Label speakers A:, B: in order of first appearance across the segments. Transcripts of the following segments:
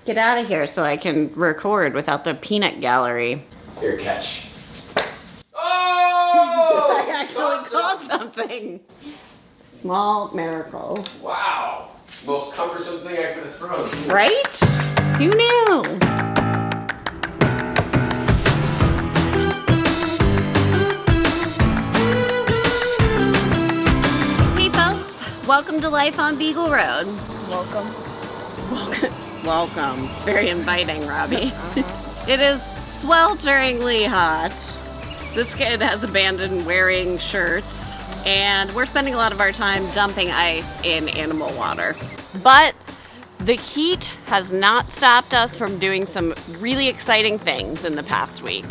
A: Get out of here so I can record without the peanut gallery.
B: Here, catch. Oh!
A: I actually caught something. Small miracles.
B: Wow. Most cumbersome thing I could have thrown.
A: Right? Who knew? Hey folks, welcome to Life on Beagle Road.
C: Welcome.
A: Welcome. It's very inviting, Robbie. It is swelteringly hot. This kid has abandoned wearing shirts, and we're spending a lot of our time dumping ice in animal water. But the heat has not stopped us from doing some really exciting things in the past week.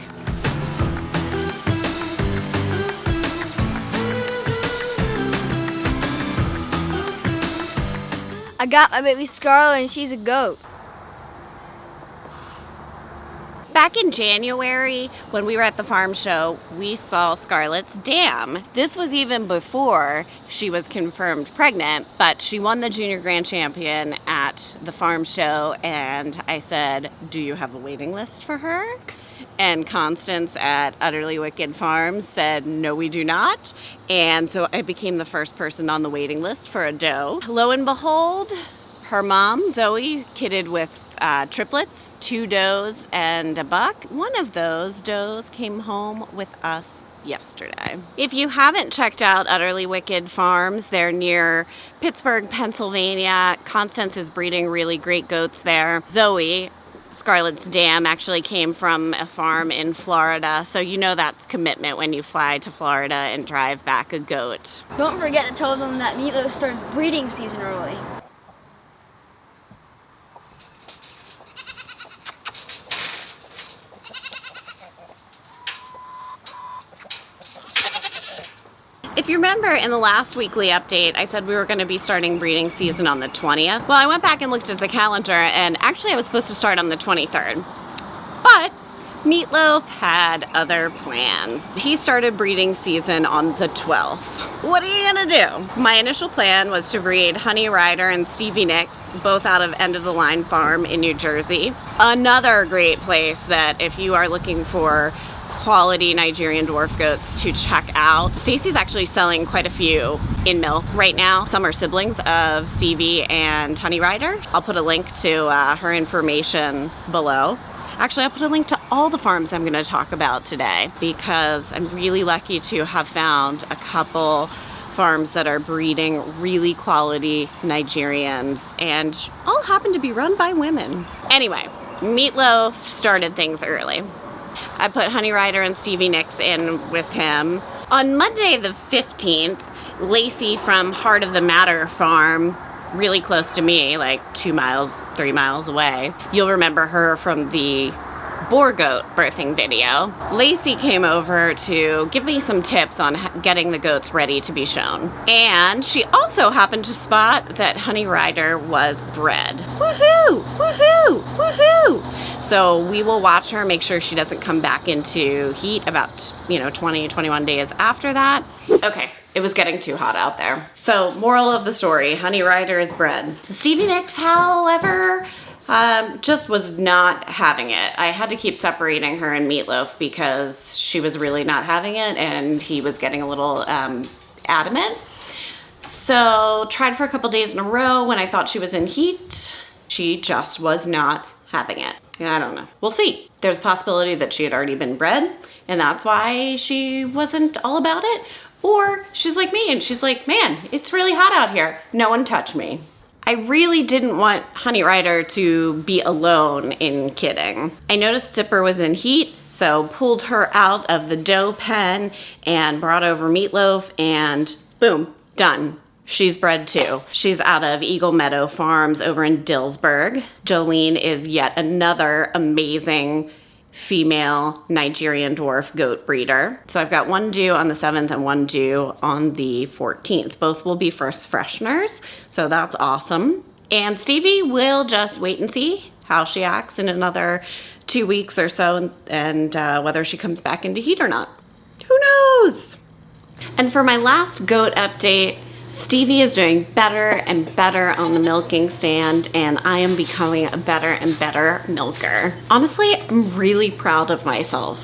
C: I got my baby Scarlet and she's a goat.
A: Back in January, when we were at the farm show, we saw Scarlett's dam. This was even before she was confirmed pregnant, but she won the junior grand champion at the farm show, and I said, "Do you have a waiting list for her?" And Constance at Utterly Wicked Farms said, "No, we do not." And so I became the first person on the waiting list for a doe. Lo and behold, her mom, Zoe, kidded with triplets, 2 does and a buck. One of those does came home with us yesterday. If you haven't checked out Utterly Wicked Farms, they're near Pittsburgh, Pennsylvania. Constance is breeding really great goats there. Zoe, Scarlett's dam, actually came from a farm in Florida, so you know that's commitment when you fly to Florida and drive back a goat.
C: Don't forget to tell them that Meatloaf started breeding season early.
A: If you remember in the last weekly update, I said we were going to be starting breeding season on the 20th. Well, I went back and looked at the calendar, and actually I was supposed to start on the 23rd. But Meatloaf had other plans. He started breeding season on the 12th. What are you going to do? My initial plan was to breed Honey Rider and Stevie Nicks, both out of End of the Line Farm in New Jersey. Another great place that if you are looking for quality Nigerian dwarf goats to check out. Stacy's actually selling quite a few in milk right now. Some are siblings of Stevie and Honey Rider. I'll put a link to her information below. Actually, I'll put a link to all the farms I'm going to talk about today because I'm really lucky to have found a couple farms that are breeding really quality Nigerians, and all happen to be run by women. Anyway, Meatloaf started things early. I put Honey Rider and Stevie Nicks in with him. On Monday the 15th, Lacey from Heart of the Matter farm, really close to me, like 2 miles, 3 miles away. You'll remember her from the boar goat birthing video. Lacey came over to give me some tips on getting the goats ready to be shown. And she also happened to spot that Honey Rider was bred. Woohoo! Woohoo! Woohoo! So we will watch her, make sure she doesn't come back into heat about, 20, 21 days after that. Okay, it was getting too hot out there. So moral of the story, Honey Rider is bred. Stevie Nicks, however, just was not having it. I had to keep separating her and Meatloaf because she was really not having it and he was getting a little adamant. So tried for a couple days in a row when I thought she was in heat. She just was not having it. I don't know. We'll see. There's a possibility that she had already been bred and that's why she wasn't all about it. Or she's like me and she's like, man, it's really hot out here. No one touch me. I really didn't want Honey Rider to be alone in kidding. I noticed Zipper was in heat, so pulled her out of the doe pen and brought over Meatloaf and boom, done. She's bred too. She's out of Eagle Meadow Farms over in Dillsburg. Jolene is yet another amazing female Nigerian dwarf goat breeder. So I've got one due on the 7th and one due on the 14th. Both will be first fresheners, so that's awesome. And Stevie will just wait and see how she acts in another 2 weeks or so and whether she comes back into heat or not. Who knows? And for my last goat update, Stevie is doing better and better on the milking stand, and I am becoming a better and better milker. Honestly, I'm really proud of myself.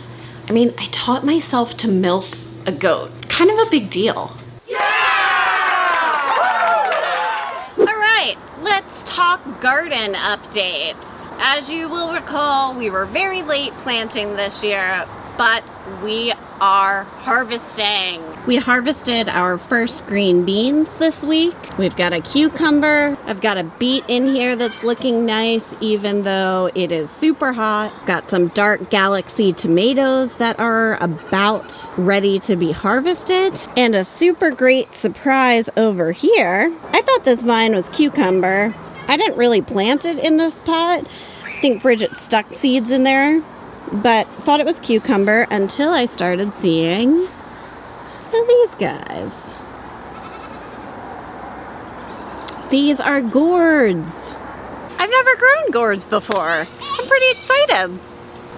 A: I mean, I taught myself to milk a goat. Kind of a big deal. Yeah! All right, let's talk garden updates. As you will recall, we were very late planting this year, but we are harvesting. We harvested our first green beans this week. We've got a cucumber. I've got a beet in here that's looking nice even though it is super hot. Got some dark galaxy tomatoes that are about ready to be harvested. And a super great surprise over here. I thought this vine was cucumber. I didn't really plant it in this pot. I think Bridget stuck seeds in there, but thought it was cucumber until I started seeing these guys. These are gourds. I've never grown gourds before. I'm pretty excited.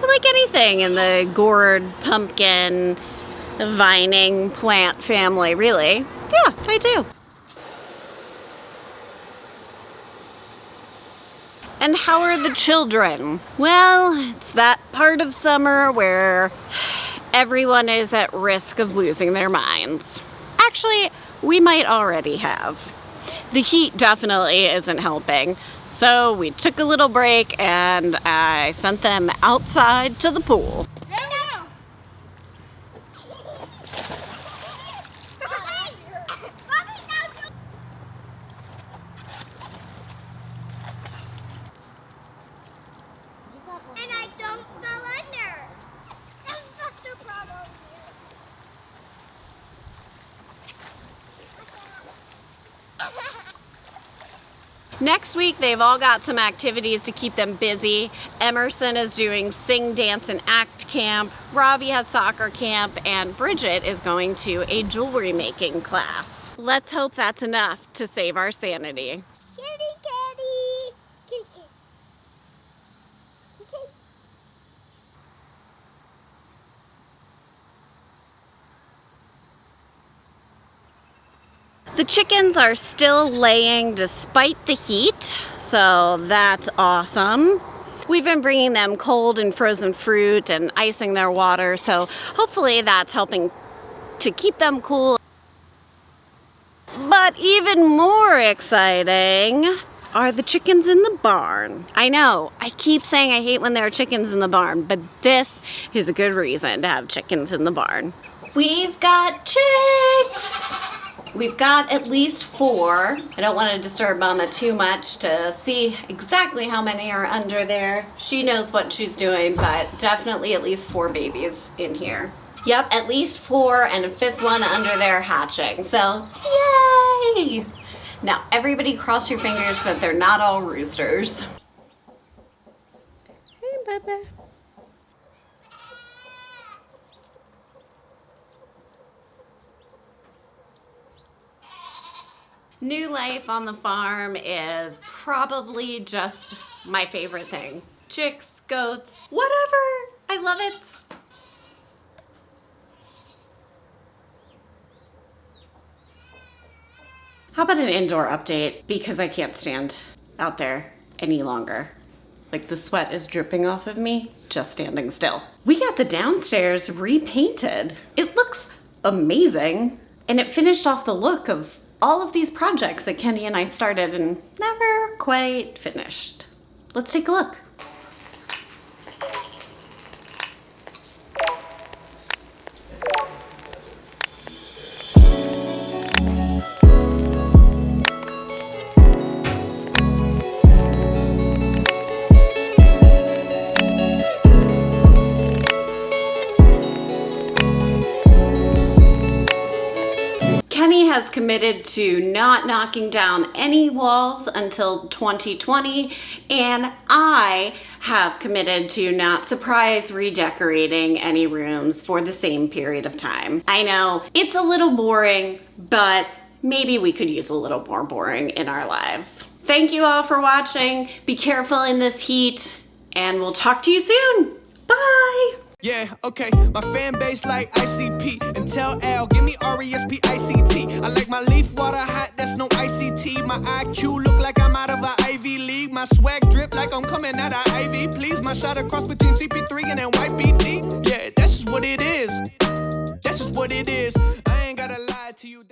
A: I like anything in the gourd, pumpkin, vining plant family, really. Yeah, I do. And how are the children? Well, it's that part of summer where everyone is at risk of losing their minds. Actually, we might already have. The heat definitely isn't helping. So we took a little break and I sent them outside to the pool.
C: And I don't fall under. That's just the problem.
A: Next week, they've all got some activities to keep them busy. Emerson is doing sing, dance, and act camp. Robbie has soccer camp, and Bridget is going to a jewelry making class. Let's hope that's enough to save our sanity.
C: Kitty, kitty. Kitty, kitty. Kitty.
A: The chickens are still laying despite the heat, so that's awesome. We've been bringing them cold and frozen fruit and icing their water, so hopefully that's helping to keep them cool. But even more exciting are the chickens in the barn. I know, I keep saying I hate when there are chickens in the barn, but this is a good reason to have chickens in the barn. We've got chicks! We've got at least 4. I don't want to disturb Mama too much to see exactly how many are under there. She knows what she's doing, but definitely at least 4 babies in here. Yep, at least 4 and a 5th one under there hatching, so yay! Now everybody cross your fingers that they're not all roosters. Hey, Bubba. New life on the farm is probably just my favorite thing. Chicks, goats, whatever. I love it. How about an indoor update? Because I can't stand out there any longer. Like the sweat is dripping off of me just standing still. We got the downstairs repainted. It looks amazing. And it finished off the look of all of these projects that Kenny and I started and never quite finished. Let's take a look. Kenny has committed to not knocking down any walls until 2020, and I have committed to not surprise redecorating any rooms for the same period of time. I know it's a little boring, but maybe we could use a little more boring in our lives. Thank you all for watching. Be careful in this heat, and we'll talk to you soon. Bye!
D: Yeah, okay, my fan base like ICP. And tell Al, give me RESPICT. I like my leaf water hot, that's no ICT. My IQ look like I'm out of a Ivy League. My swag drip like I'm coming out of Ivy. Please, my shot across between CP3 and then YPD. Yeah, that's just what it is. That's just what it is. I ain't gotta lie to you.